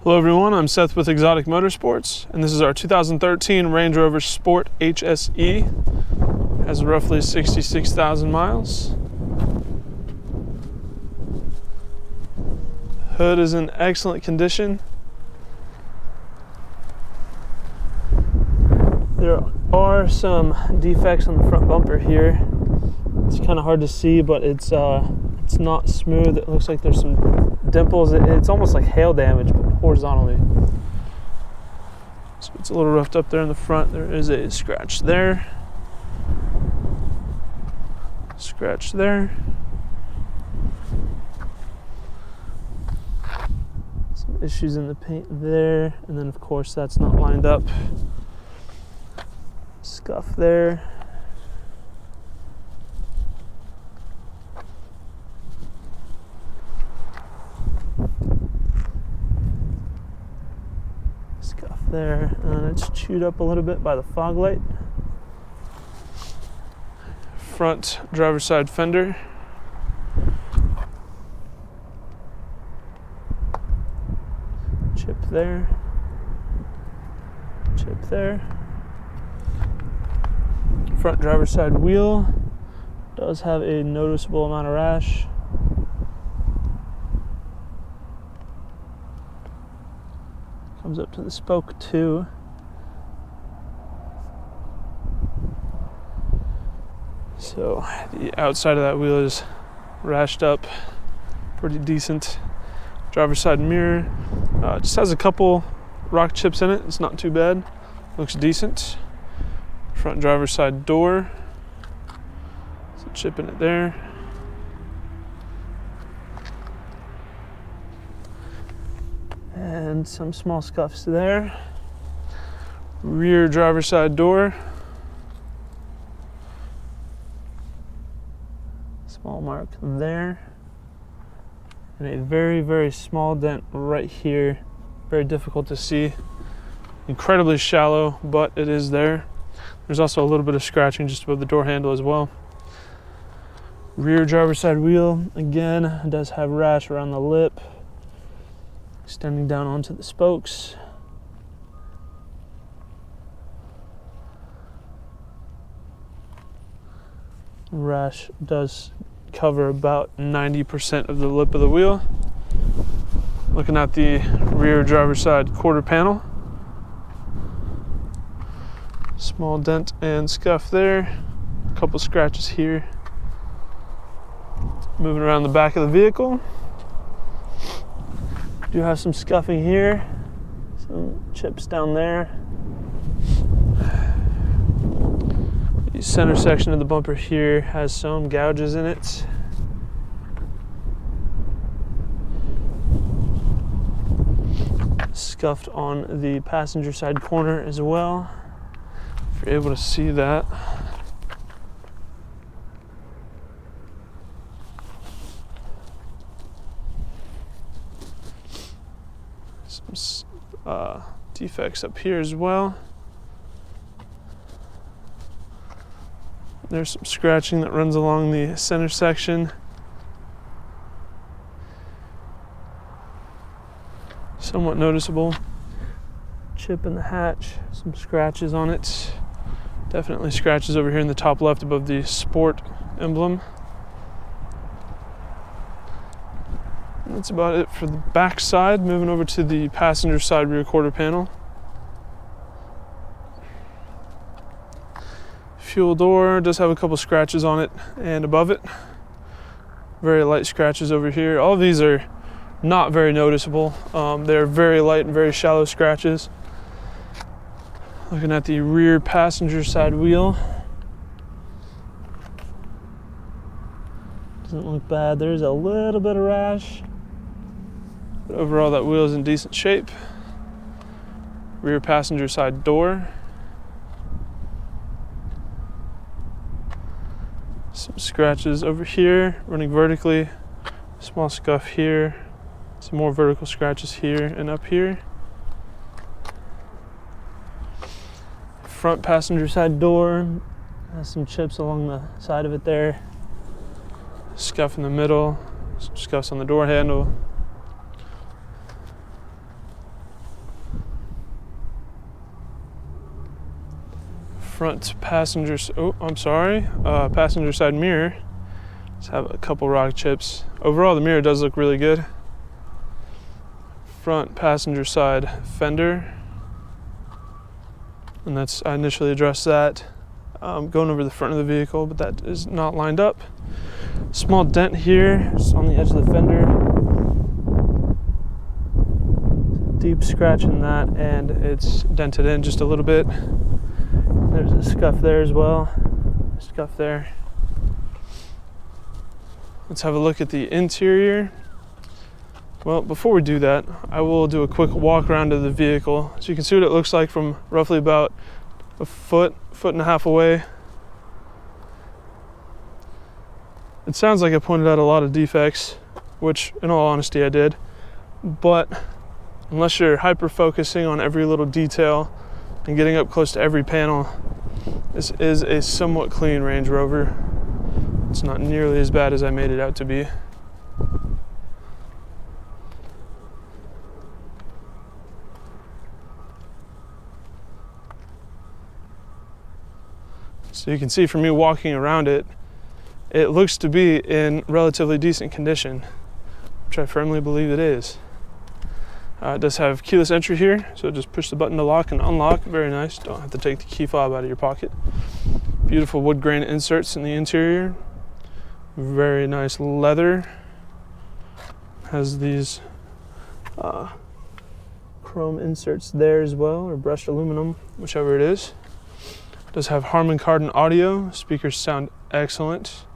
Hello everyone, I'm Seth with Exotic Motorsports, and this is our 2013 Range Rover Sport HSE. Has roughly 66,000 miles. Hood is in excellent condition. There are some defects on the front bumper here. It's kind of hard to see, but it's not smooth. It looks like there's some dimples. It's almost like hail damage, but horizontally. So it's a little roughed up there in the front. There is a scratch there. Scratch there. Some issues in the paint there. And then of course that's not lined up. Scuff there. Scuff there, and it's chewed up a little bit by the fog light. Front driver's side fender. Chip there. Chip there. Front driver's side wheel does have a noticeable amount of rash. Comes up to the spoke too. So the outside of that wheel is rashed up pretty decent. Driver's side mirror just has a couple rock chips in it. It's not too bad. Looks decent. Front driver's side door. There's a chip in it there. And some small scuffs there. Rear driver's side door. Small mark there. And a very, very small dent right here. Very difficult to see. Incredibly shallow, but it is there. There's also a little bit of scratching just above the door handle as well. Rear driver's side wheel, again, does have rash around the lip. Extending down onto the spokes. Rash does cover about 90% of the lip of the wheel. Looking at the rear driver's side quarter panel. Small dent and scuff there. A couple scratches here. Moving around the back of the vehicle. Do have some scuffing here, some chips down there. The center section of the bumper here has some gouges in it. Scuffed on the passenger side corner as well, if you're able to see that. Some defects up here as well. There's some scratching that runs along the center section. Somewhat noticeable. Chip in the hatch, some scratches on it. Definitely scratches over here in the top left above the Sport emblem. That's about it for the back side. Moving over to the passenger side rear quarter panel. Fuel door does have a couple scratches on it and above it. Very light scratches over here. All of these are not very noticeable. They're very light and very shallow scratches. Looking at the rear passenger side wheel. Doesn't look bad. There's a little bit of rash. But overall, that wheel is in decent shape. Rear passenger side door. Some scratches over here, running vertically. Small scuff here. Some more vertical scratches here and up here. Front passenger side door. Has some chips along the side of it there. Scuff in the middle. Some scuffs on the door handle. front passenger side mirror. Let's have a couple rock chips. Overall, the mirror does look really good. Front passenger side fender, and I initially addressed that going over the front of the vehicle, but that is not lined up. Small dent here, just on the edge of the fender. Deep scratch in that, and it's dented in just a little bit. There's a scuff there as well. Scuff there. Let's have a look at the interior. Well, before we do that, I will do a quick walk around of the vehicle so you can see what it looks like from roughly about a foot and a half away. It sounds like I pointed out a lot of defects, which in all honesty I did, but unless you're hyper focusing on every little detail and getting up close to every panel, this is a somewhat clean Range Rover. It's not nearly as bad as I made it out to be. So you can see from me walking around it, it looks to be in relatively decent condition, which I firmly believe it is. It does have keyless entry here, so just push the button to lock and unlock. Very nice. Don't have to take the key fob out of your pocket. Beautiful wood grain inserts in the interior. Very nice leather. Has these chrome inserts there as well, or brushed aluminum, whichever it is. Does have Harman Kardon audio. Speakers sound excellent.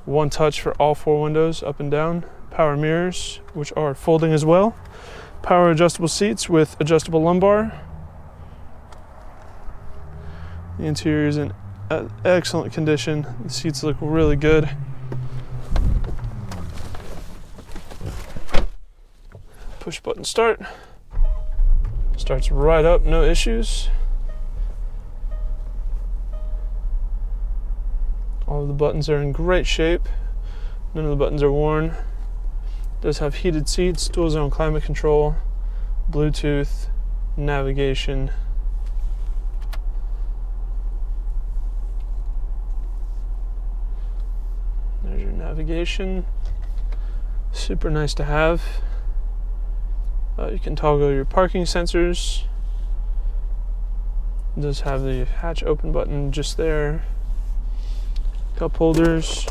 One touch for all four windows, up and down. Power mirrors, which are folding as well. Power adjustable seats with adjustable lumbar. The interior is in excellent condition. The seats look really good. Push button start. Starts right up, no issues. All of the buttons are in great shape. None of the buttons are worn. It does have heated seats, dual zone climate control, Bluetooth, navigation. There's your navigation. Super nice to have. You can toggle your parking sensors. It does have the hatch open button just there. Cup holders.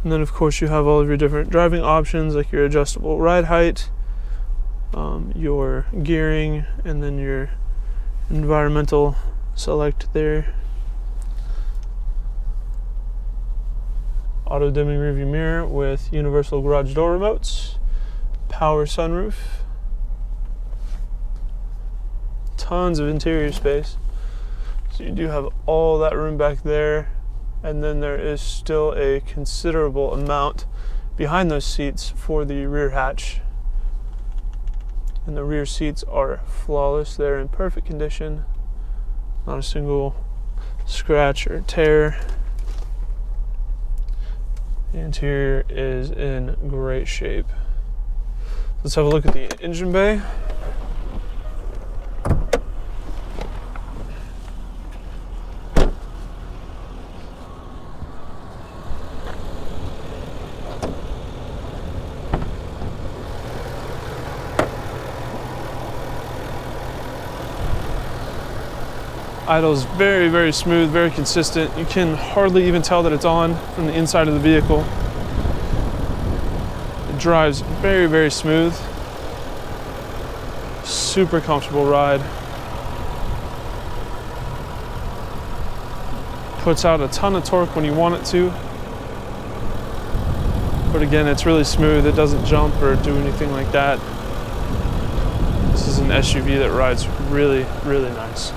And then of course you have all of your different driving options, like your adjustable ride height, your gearing, and then your environmental select there. Auto dimming rearview mirror with universal garage door remotes, power sunroof. Tons of interior space. So you do have all that room back there, and then there is still a considerable amount behind those seats for the rear hatch. And the rear seats are flawless. They're in perfect condition. Not a single scratch or tear. The interior is in great shape. Let's have a look at the engine bay. Idles very, very smooth, very consistent. You can hardly even tell that it's on from the inside of the vehicle. It drives very, very smooth. Super comfortable ride. Puts out a ton of torque when you want it to. But again, it's really smooth. It doesn't jump or do anything like that. This is an SUV that rides really, really nice.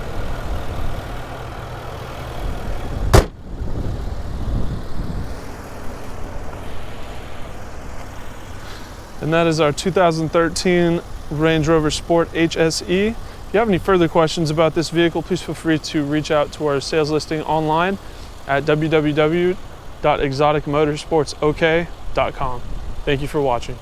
And that is our 2013 Range Rover Sport HSE. If you have any further questions about this vehicle, please feel free to reach out to our sales listing online at www.exoticmotorsportsok.com. Thank you for watching.